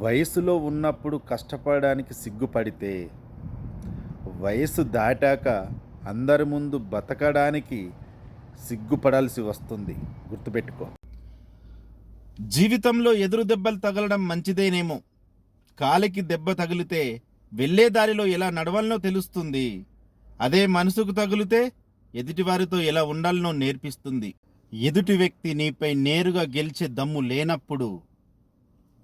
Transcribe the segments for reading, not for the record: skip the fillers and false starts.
వయసులో ఉన్నప్పుడు కష్టపడడానికి సిగ్గుపడితే, వయసు దాటాక అందరి ముందు బతకడానికి సిగ్గుపడాల్సి వస్తుంది. గుర్తుపెట్టుకో. జీవితంలో ఎదురు దెబ్బలు తగలడం మంచిదేనేమో. కాలికి దెబ్బ తగిలితే వెళ్ళే దారిలో ఎలా నడవాలనో తెలుస్తుంది. అదే మనసుకు తగిలితే ఎదుటివారితో ఎలా ఉండాలనో నేర్పిస్తుంది. ఎదుటి వ్యక్తి నీపై నేరుగా గెలిచే దమ్ము లేనప్పుడు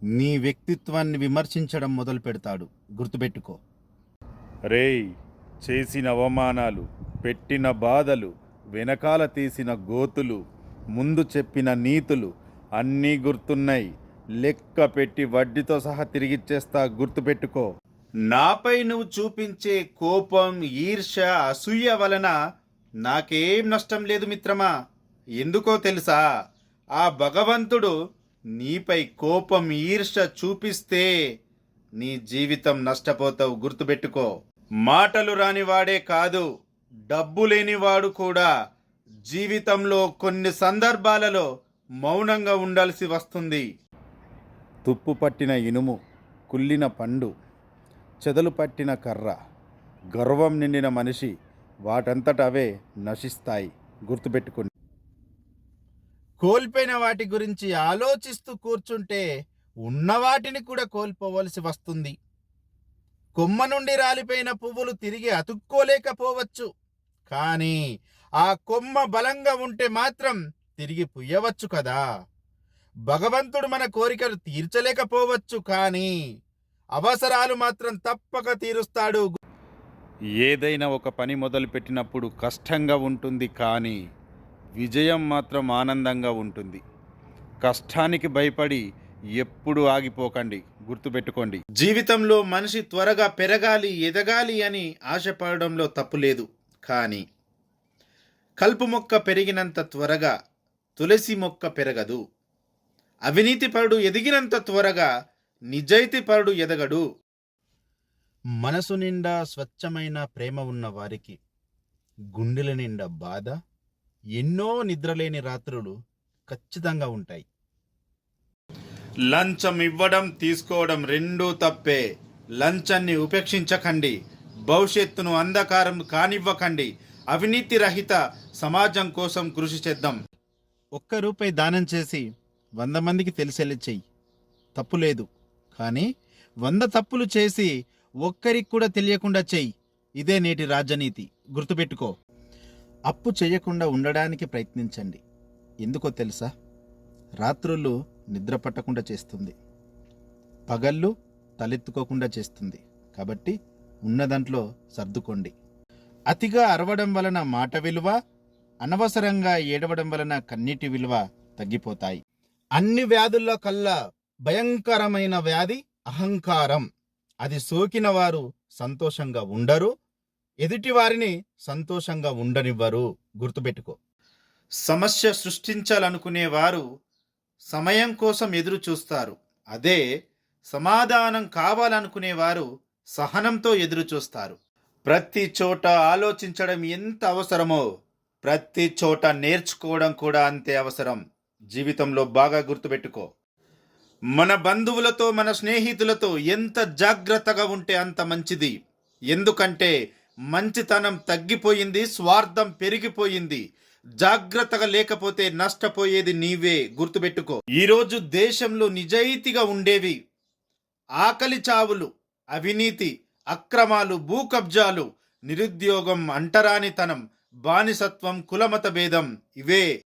నీ వ్యక్తిత్వాన్ని విమర్శించడం మొదలు పెడతాడు. గుర్తుపెట్టుకో. రేయ్, చేసిన అవమానాలు, పెట్టిన బాధలు, వెనకాల తీసిన గోతులు, ముందు చెప్పిన నీతులు అన్నీ గుర్తున్నాయి. లెక్క పెట్టి వడ్డీతో సహా తిరిగిచ్చేస్తా. గుర్తుపెట్టుకో. నాపై నువ్వు చూపించే కోపం, ఈర్ష్య, అసూయ వలన నాకేం నష్టం లేదు మిత్రమా. ఎందుకో తెలుసా? ఆ భగవంతుడు నీపై కోపం, ఈర్ష్య చూపిస్తే నీ జీవితం నష్టపోతావు. గుర్తుపెట్టుకో. మాటలు రానివాడే కాదు, డబ్బు లేనివాడు కూడా జీవితంలో కొన్ని సందర్భాలలో మౌనంగా ఉండాల్సి వస్తుంది. తుప్పు పట్టిన ఇనుము, కుళ్ళిన పండు, చెదలు పట్టిన కర్ర, గర్వం నిండిన మనిషి వాటంతట అవే నశిస్తాయి. గుర్తుపెట్టుకోండి. కోల్పోయిన వాటి గురించి ఆలోచిస్తూ కూర్చుంటే ఉన్న వాటిని కూడా కోల్పోవలసి వస్తుంది. కొమ్మ నుండి రాలిపోయిన పువ్వులు తిరిగి అతుక్కోలేకపోవచ్చు, కానీ ఆ కొమ్మ బలంగా ఉంటే మాత్రం తిరిగి పుయ్యవచ్చు కదా. భగవంతుడు మన కోరికలు తీర్చలేకపోవచ్చు, కానీ అవసరాలు మాత్రం తప్పక తీరుస్తాడు. ఏదైనా ఒక పని మొదలుపెట్టినప్పుడు కష్టంగా ఉంటుంది, కానీ విజయం మాత్రం ఆనందంగా ఉంటుంది. కష్టానికి భయపడి ఎప్పుడు ఆగిపోకండి. గుర్తుపెట్టుకోండి. జీవితంలో మనిషి త్వరగా పెరగాలి, ఎదగాలి అని ఆశపడడంలో తప్పు లేదు, కానీ కలుపు మొక్క పెరిగినంత త్వరగా తులసి మొక్క పెరగదు. అవినీతిపరుడు ఎదిగినంత త్వరగా నిజాయితీపరుడు ఎదగడు. మనసు నిండా స్వచ్ఛమైన ప్రేమ ఉన్న వారికి గుండెల నిండా బాధ, ఎన్నో నిద్రలేని రాత్రులు ఖచ్చితంగా ఉంటాయి. లంచం ఇవ్వడం, తీసుకోవడం రెండూ తప్పే. లంచాన్ని ఉపేక్షించకండి. భవిష్యత్తును అంధకారం కానివ్వకండి. అవినీతి రహిత సమాజం కోసం కృషి చేద్దాం. ₹1 దానం చేసి 100 మందికి తెలిసేలా చెయ్యి. తప్పు లేదు, కానీ 100 తప్పులు చేసి ఒక్కరికి కూడా తెలియకుండా చెయ్యి. ఇదే నేటి రాజనీతి. గుర్తుపెట్టుకో. అప్పు చేయకుండా ఉండడానికి ప్రయత్నించండి. ఎందుకో తెలుసా? రాత్రులు నిద్ర పట్టకుండా చేస్తుంది, పగళ్ళు తలెత్తుకోకుండా చేస్తుంది. కాబట్టి ఉన్న దాంట్లో సర్దుకోండి. అతిగా అరవడం వలన మాట విలువ, అనవసరంగా ఏడవడం వలన కన్నీటి విలువ తగ్గిపోతాయి. అన్ని వ్యాధుల్లో కల్లా భయంకరమైన వ్యాధి అహంకారం. అది సోకిన వారు సంతోషంగా ఉండరు, ఎదుటి వారిని సంతోషంగా ఉండనివ్వరు. గుర్తుపెట్టుకో. సమస్య సృష్టించాలనుకునే వారు సమయం కోసం ఎదురు చూస్తారు. అదే సమాధానం కావాలనుకునేవారు సహనంతో ఎదురు చూస్తారు. ప్రతి చోట ఆలోచించడం ఎంత అవసరమో, ప్రతి చోట నేర్చుకోవడం కూడా అంతే అవసరం. జీవితంలో బాగా గుర్తుపెట్టుకో. మన బంధువులతో, మన స్నేహితులతో ఎంత జాగ్రత్తగా ఉంటే అంత మంచిది. ఎందుకంటే మంచితనం తగ్గిపోయింది, స్వార్థం పెరిగిపోయింది. జాగ్రత్తగా లేకపోతే నష్టపోయేది నీవే. గుర్తుపెట్టుకో. ఈరోజు దేశంలో నిజాయితీగా ఉండేవి ఆకలి చావులు, అవినీతి, అక్రమాలు, భూ కబ్జాలు, నిరుద్యోగం, అంటరానితనం, బానిసత్వం, కులమత భేదం. ఇవే